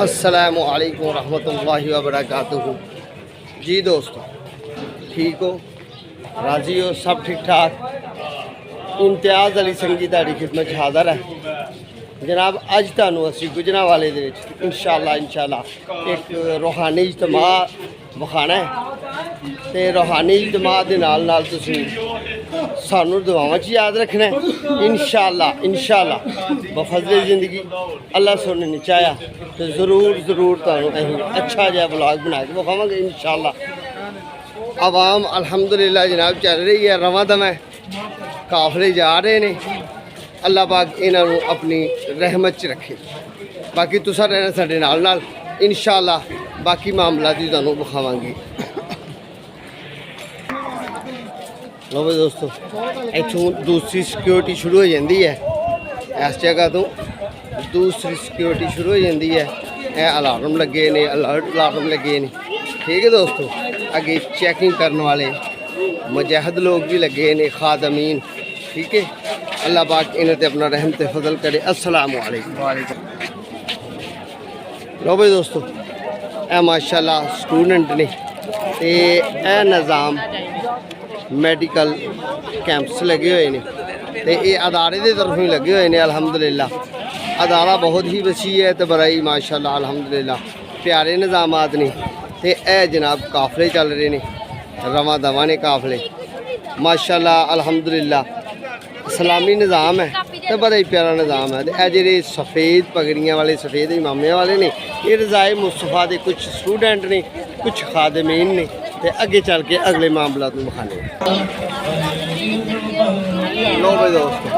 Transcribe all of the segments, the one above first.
अस्सलामु अलैकुम रहमतुल्लाहि व बरकातुहू। जी दोस्तों, ठीक हो, राजी हो, सब ठीक ठाक। इम्तियाज अली संगी ताड़ी खिदमत हाज़र है जनाब। अज तुहानू असी गुजरांवाले दे विच इंशाअल्लाह एक रूहानी इजतमा विखाना है ते रूहानी इजतमा दे नाल नाल तुसीं सानू दुआवां च याद रखना है। इंशाअल्लाह बफज़ले ज़िंदगी अल्लाह सोने ने चाया तो ज़रूर तुहानू असीं अच्छा जिहा व्लॉग बना के विखावांगे इंशाअल्लाह। आवाम अल्हम्दुलिल्लाह जनाब चल रही है, रवां दम है, काफले जा रहे ने। अल्लाह पाक इन्हां नूं अपनी रहमत च रखे। बाकी तुसां रहना साडे नाल इंशाअल्लाह, बाकी मामला भी तुहानू विखावांगे। लो भाई दोस्तों, इत्थों दूसरी सिक्योरिटी शुरू हो जाती है, इस जगह तो दूसरी सिक्योरिटी शुरू हो जाती है। यह अलार्म लगे ने, अलर्ट अलार्म लगे ने, ठीक है दोस्तों। अगे चैकिंग करने वाले मुजाहिद लोग भी लगे ने, खादमीन, ठीक है। अल्लाह पाक इन्हें ते अपना रहमत फजल करे। अस्सलामु अलैकुम। लो भाई दोस्तों, ए माशाल्लाह स्टूडेंट ने ते ए निज़ाम मैडिकल कैंप्स लगे हुए हैं तो ये अदारे की तरफों ही लगे हुए हैं। अल्हम्दुलिल्लाह अदारा बहुत ही वसी है तो बड़ा ही माशाल्लाह अल्हम्दुलिल्लाह प्यारे निज़ामात ने। तो यह जनाब काफले चल रहे हैं, रवां दवां ने काफले माशाल्लाह अल्हम्दुलिल्लाह। इस्लामी निज़ाम है तो बड़ा ही प्यारा निज़ाम है। तो यह जो सफ़ेद पगड़ियाँ वाले, सफ़ेद इमामिया वाले ने, ये रज़ाए मुस्तफ़ा के कुछ स्टूडेंट ने, कुछ खादमीन ने। तो अगे चल के अगले मामला में विखाने। लो भाई दोस्तों,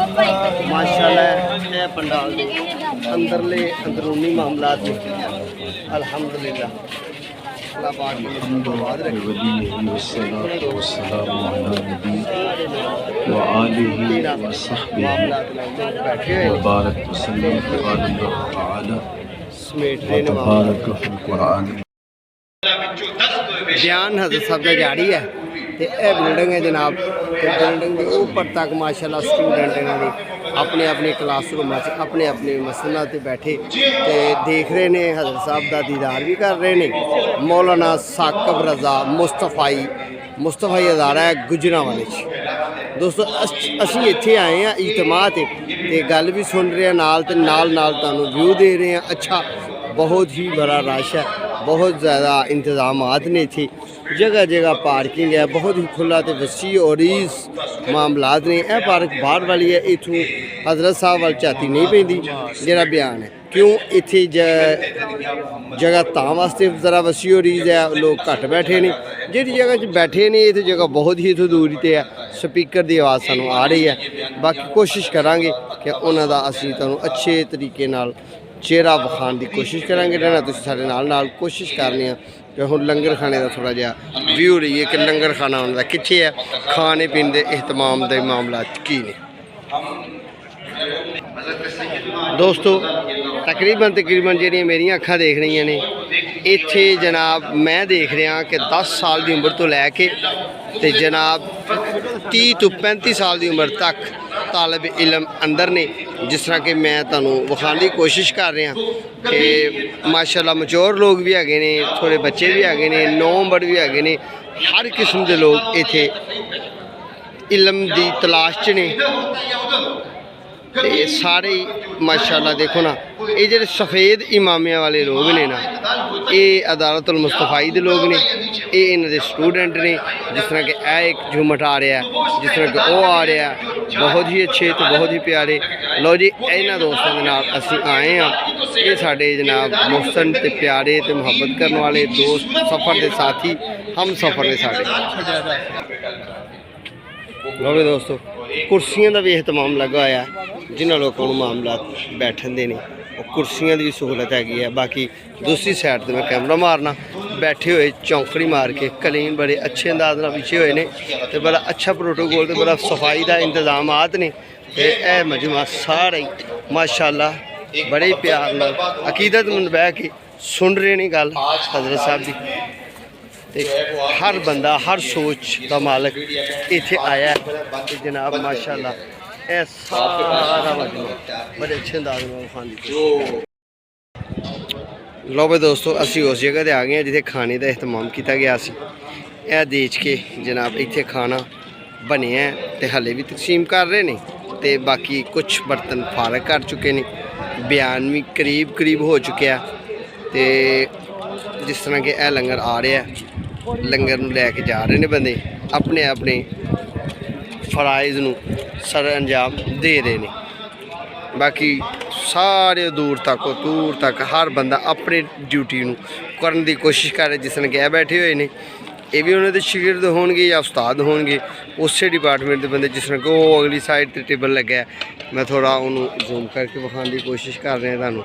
माशाल्लाह ये पंडाल के अंदरले अंदरूनी मामलात में अल्हम्दुलिल्लाह अल्लाह पाक ने दुआद रखी। बयान हज़रत साहब का जारी है तो यह बिल्डिंग है जनाब। बिल्डिंग के ऊपर तक माशाल्लाह स्टूडेंट इन्होंने अपने अपने क्लासरूम अपने अपने मसला से बैठे तो देख रहे हैं, हज़रत साहब का दीदार भी कर रहे हैं। मौलाना साकब रज़ा मुस्तफाई अदारा है गुजरांवाले दोस्तों। असी इत्थे आए हैं इज्तमा ते गल भी सुन रहे हैं, नाल तुहानू व्यू दे रहे हैं। अच्छा, बहुत ही बड़ा रश है, बहुत ज़्यादा इंतज़ामात ने इत्थे, जगह जगह पार्किंग है, बहुत ही खुला तो वसी और इस मामलात ने। यह पार्क बाहर वाली है, इथों हज़रत साहब वाल झाती नहीं पैंदी जिहड़ा बयान है। क्यों इत्थे जगह तां वास्ते ज़रा वसी और रीज है, लोग घट बैठे ने। जिहड़ी जगह बैठे ने इत्थे जगह बहुत ही इत्थों दूरी ते है, स्पीकर की आवाज़ सानू आ रही है। बाकी कोशिश करांगे कि उन्हां दा असीं तुहानू अच्छे तरीके नाल चेहरा विखाण की कोशिश करांगे। रहना तुसीं साडे नाल कोशिश करनी है कि हुण लंगर खाने का थोड़ा जिहा व्यू रहीए कि लंगर खाना उन्हां दा कित्थे है, खाने पीने के एहतमाम के मामला की ने। दोस्तों तकरीबन जिहड़ियां मेरियां अखां देख रही ने इत्थे जनाब मैं देख रहा कि 10 साल की उम्र तो लैके ते जनाब 30 तो 35 साल की उम्र तक तालब इलम अंदर ने। जिस तरह कि मैं तुहानू विखाण की कोशिश कर रहा कि माशाल्लाह मचोर लोग भी है ने, थोड़े बच्चे भी है ने, नौंबड़ भी है ने, हर किस्म के लोग इत्थे इलम की तलाश च ने। ते सारे माशाल्लाह देखो ना, ये जो सफ़ेद इमामिया वाले लोग ने ना, ये अदालतुल मुस्तफाई के लोग ने, ये इन्हां दे स्टूडेंट ने। जिस तरह कि एक झूमट आ रहा है, जिस तरह कि वो आ रहा है, बहुत ही अच्छे तो बहुत ही प्यारे। लो जी, इन्हां दोस्तों के नाल असीं आए हैं। ये साडे जनाब मोहसन ते प्यारे ते मुहब्बत करने वाले दोस्त, सफ़र के साथी, हम सफ़र ने साडे। लो भी दोस्तों, कुर्सियां का भी एहतमाम लगा हुआ है, जिन्होंने लोगों को मामला बैठन देने और कुर्सियां की भी सहूलत हैगी है। बाकी दूसरी साइड तो मैं कैमरा मारना, बैठे हुए चौंकड़ी मार के कलीन बड़े अच्छे अंदाज में बिछे हुए हैं तो बड़ा अच्छा प्रोटोकॉल तो बड़ा सफाई का इंतजामात ने। यह मजमा सारा ही माशाल्लाह बड़े ही प्यार नाल अकीदतमंद बह के सुन रहे हैं गल हज़रत साहब की। हर बंदा हर सोच का मालक इत्थे आया है जनाब माशाल्लाह। यह सारा मजमा बड़े अच्छे अंदाज में खाने लो भाई दोस्तों असी उस जगह ते आ गए हैं जिथे खाने का एहतमाम किया गया सी। यह देख के जनाब इत्थे खाना बने हैं तो हले भी तकसीम कर रहे हैं तो बाकी कुछ बर्तन फारग कर चुके हैं, बयान भी करीब करीब हो चुके हैं। तो जिस तरह के यह लंगर आ रहा है, लंगर लैके जा रहे हैं बंदे, अपने अपने फराइज़ नूं सर अंजाम दे रहे हैं। बाकी सारे दूर तक हर बंदा अपनी ड्यूटी नूं करन दी कोशिश कर रहा। जिस तरह कि बैठे हुए हैं ये भी उन्होंने शागिर्द होंगे या उस्ताद होंगे उस डिपार्टमेंट के बंदे। जिस तरह कि वो अगली साइड पर टेबल लगे है, मैं थोड़ा उन्होंने जूम करके विखाने की कोशिश कर रहा थानू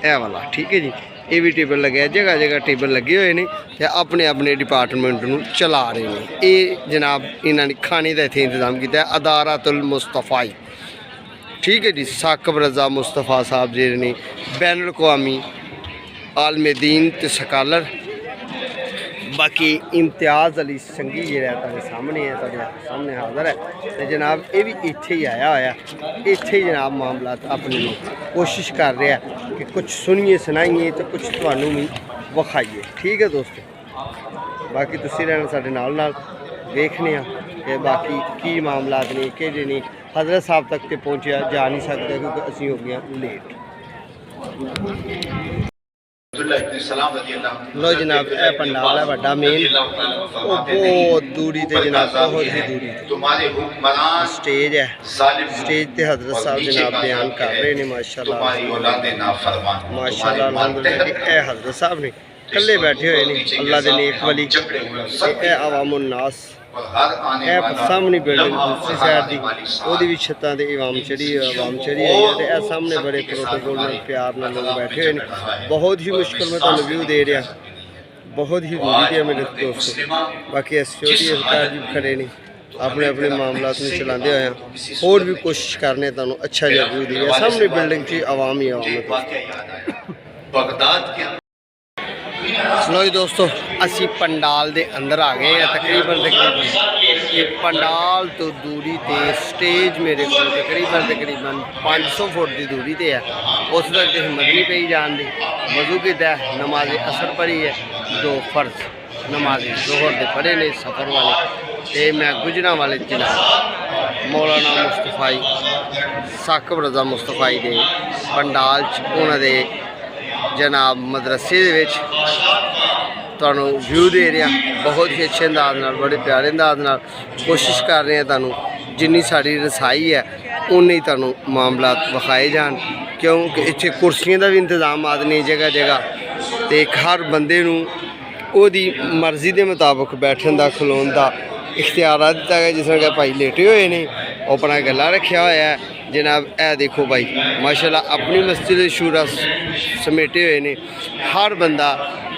ए वाला, ठीक है जी। ये भी टेबल लगे, जगह जगह टेबल लगे हुए हैं तो अपने अपने डिपार्टमेंट नूं चला रहे हैं। ये जनाब इन्होंने खाने का इत्थे इंतजाम किया अदारतुल मुस्तफ़ाई, ठीक है जी। साकब रज़ा मुस्तफ़ा साहब जी ने बैनुल अक़वामी आलमे दीन ते स्कॉलर। बाकी इम्तियाज़ अली संगी जी सामने है, सामने हाज़र है। तो जनाब ये भी इत्थे ही आया होया, इत्थे ही जनाब मामला अपनी कोशिश कर रहा है कि कुछ सुनिए सुनाइए तो कुछ तुहानू भी विखाइए, ठीक है दोस्तों। बाकी तुसीं रहना साडे नाल देखने कि बाकी की मामलात ने कि नहीं। हज़रत साहब तक तो पहुँचा जा नहीं सकता क्योंकि असी हो गए लेट। लो जनाब यह पंडाल है बड़ा मेन, बहुत दूरी ते जनाब बहुत ही दूरी स्टेज है। स्टेज ते हज़रत साहब जनाब बयान कर रहे हैं माशाल्लाह माशाल्लाह अल्हम्दुलिल्लाह। कि यह हज़रत साहब ने कल्ले बैठे हुए हैं अल्लाह के नेक वली। अवामुन नास सामने बिल्डिंग दूसरी साइड की वो भी छत्तां ते आवाम चढ़ी हुई है तो यह सामने बड़े प्रोटोकॉल प्यार नाल लोग बैठे हुए हैं। बहुत ही मुश्किल में तुहानू व्यू दे रहा, बहुत ही दूरी है मेरे दोस्तों। बाकी सिक्योरिटी अधिकार भी खड़े ने अपने अपने मामलात में चलाते हुए और भी कोशिश करने तुहानू अच्छा जिहा व्यू दी। सामने बिल्डिंग की आवाम ही आवाम है। सुनो जी दोस्तों असी पंडाल के अंदर आ गए हैं। तकरीबन ये पंडाल तो दूरी ते स्टेज मेरे को तकरीबन 500 फुट की दूरी ते है। उस तक हिम्मत नहीं पई जान दी। वजू किया नमाज असर पढ़ी है, 2 फर्ज नमाज जोहर के पढ़े ने सफ़र वाले ते मैं गुजरा वाले जनाब मौलाना मुस्तफाई साकब रज़ा मुस्तफाई के पंडाल उन्होंने जनाब मदरसे तुहानू व्यू दे रहा। बहुत ही अच्छे अंदाज नाल बड़े प्यारे अंदाज नाल कोशिश कर रहे हैं तुहानू जिन्नी साड़ी रसाई है उन्नी तुहानू मामला विखाए जान। क्योंकि इत्थे कुर्सियों का भी इंतजाम आदमी जगह जगह तो हर बंदे नू ओदी मर्जी के मुताबिक बैठन का खलोन का इख्तियार दिता गया। जिस तरह भाई लेटे हुए ने अपना गला रखा हुआ है जनाब। ए देखो भाई माशाल्लाह अपनी मस्जिद शूरा समेटे हुए ने। हर बंदा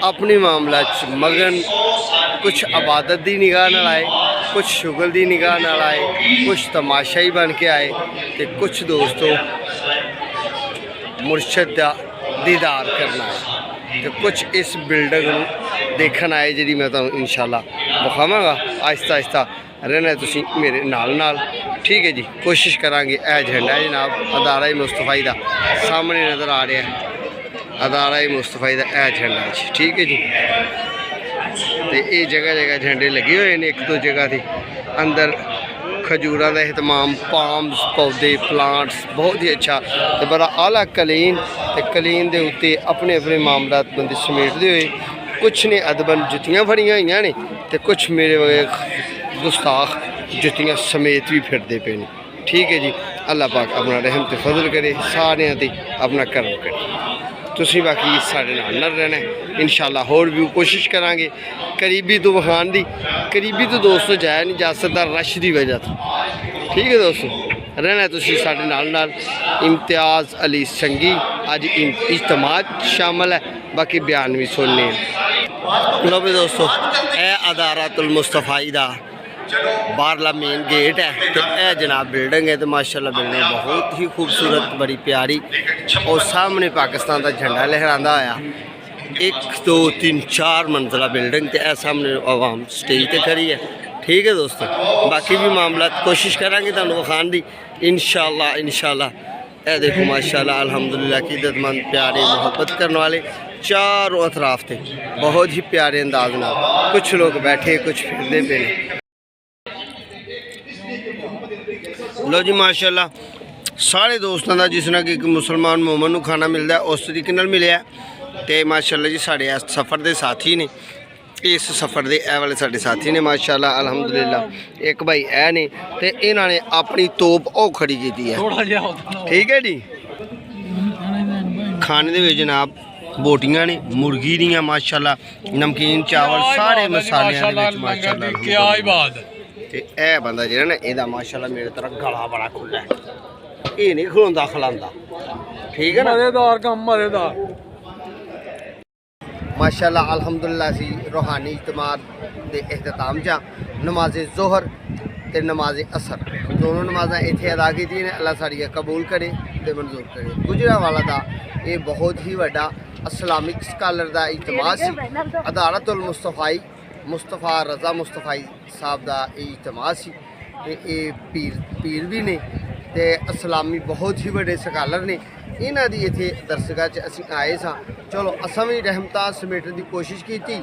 अपनी मामला मगन, कुछ इबादत की निगाह नाल आए, कुछ शुगल की निगाह नाल आए, कुछ तमाशा ही बन के आए तो कुछ दोस्तों मुर्शद का दीदार करना है तो कुछ इस बिल्डिंग देखन आए जी। मैं तुहानू इंशाल्लाह विखावांगा आहिस्ता आहिस्ता रहना तुसी मेरे नाल, ठीक है जी। कोशिश करांगे। यह झंडा है जनाब अदारा मुस्तफाई का सामने नज़र आ रहा है, अदारा मुस्तफाई का यह झंडा जी, ठीक है जी। तो ये जगह जगह झंडे लगे हुए हैं। 1-2 जगह थी अंदर खजूर का एहतमाम, पाम्स पौधे प्लांट्स बहुत ही अच्छा तो बड़ा आला कलीन। तो कलीन के उत्ते अपने अपने मामलात बंदे समेटते हुए कुछ ने अदबन जुत्तियाँ फड़िया हुई ने तो कुछ मेरे वगैरह गुस्ताख जुत्तियाँ समेत भी फिरते पे ने, ठीक है जी। अल्लाह पाक अपना रहम ते फजल करे सारे ते अपना करम करे। तुसी बाकी साढ़े नाल रहना इंशाल्लाह। होर भी कोशिश करांगे करीबी तो विखान दी। करीबी तो दोस्तों जाया नहीं जा सकता रश की वजह तो, ठीक है दोस्तों। रहना तुसी साढ़े नाल। इम्तियाज़ अली संगी अज इज्तमा शामिल है, बाकी बयान भी सुनने। लो भी दोस्तों यह अदारतुल मुस्तफ़ाई का बाहरला मेन गेट है तो यह जनाब बिल्डिंग है तो माशाल्लाह बिल्डिंग बहुत ही खूबसूरत बड़ी प्यारी और सामने पाकिस्तान का झंडा लहरांदा होया 1 2 3 4 मंजिला बिल्डिंग तो यह सामने आवाम स्टेज पर खड़ी है, ठीक है दोस्तों। बाकी भी मामला कोशिश करांगे तुहानू विखाण दी इंशाल्लाह। ए देखो माशाल्लाह अल्हम्दुलिल्लाह की इज्जतमंद प्यारे मोहब्बत करने वाले चारों अतराफ थे बहुत ही प्यारे अंदाज में। कुछ लोग बैठे कुछ फिरते पे। लो जी माशाल्लाह सारे दोस्तों का जिस तरह कि एक मुसलमान मोमन को खाना मिलता है उस तरीके नाल मिलिया। तो माशाल्लाह जी साढ़े सफ़र के साथी ने इस सफ़र के ए वाले साढ़े साथी ने माशाल्लाह अल्हम्दुलिल्लाह। एक भाई ए ने तो इन्होंने अपनी तोप ओ खड़ी की है। ठीक है जी। खाने के जनाब बोटियां ने मुर्गी दियां माशाल्लाह नमकीन चावल सारे मसाले माशाल्लाह। ते ए बंदा जो ना एदा माशाल्लाह मेरे तरह गला बड़ा खुला है, ये नहीं खलोंदा खलांदा। ठीक है ना, मज़ेदार कम मज़ेदार माशाल्लाह अल्हम्दुलिल्लाह। सी रूहानी इज्तमा के अहतमाम चा नमाज जोहर ते नमाज असर दोनों नमाजा इत्थे अदा की ने। अल्लाह साड़ियां कबूल करे ते मंजूर करे। गुजरांवाला दा ये बहुत ही वड्डा इस्लामिक स्कॉलर दा इज्तमा सी। अदालतुल मुस्तफा रज़ा मुस्तफाई साहब का इज्तमा सी। ये पीर भी ने ते इस्लामी बहुत ही बड़े स्कॉलर ने। इन्हां दी इत्थे दरसगाह च असीं आए सां। चलो असां भी रहमतां समेटण की कोशिश की ते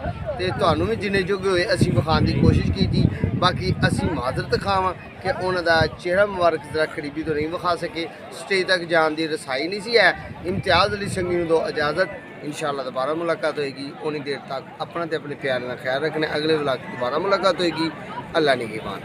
तुहानूं भी जिन्ने जोगे होए असीं विखाण की कोशिश की। बाकी असीं माजरत खावां कि उन्हां दा चेहरा मुबारक जरा करीबी तो नहीं विखा सके, स्टेज तक जान की रसाई नहीं सी है। इम्तियाज़ अली संगी नूं दो इजाज़त, इंशाअल्लाह दोबारा मुलाकात होएगी। उन्नी देर तक अपना ते अपने प्यार का ख्याल रखना। अगले व्लॉग दोबारा मुलाकात होएगी। अल्लाह निगहबान।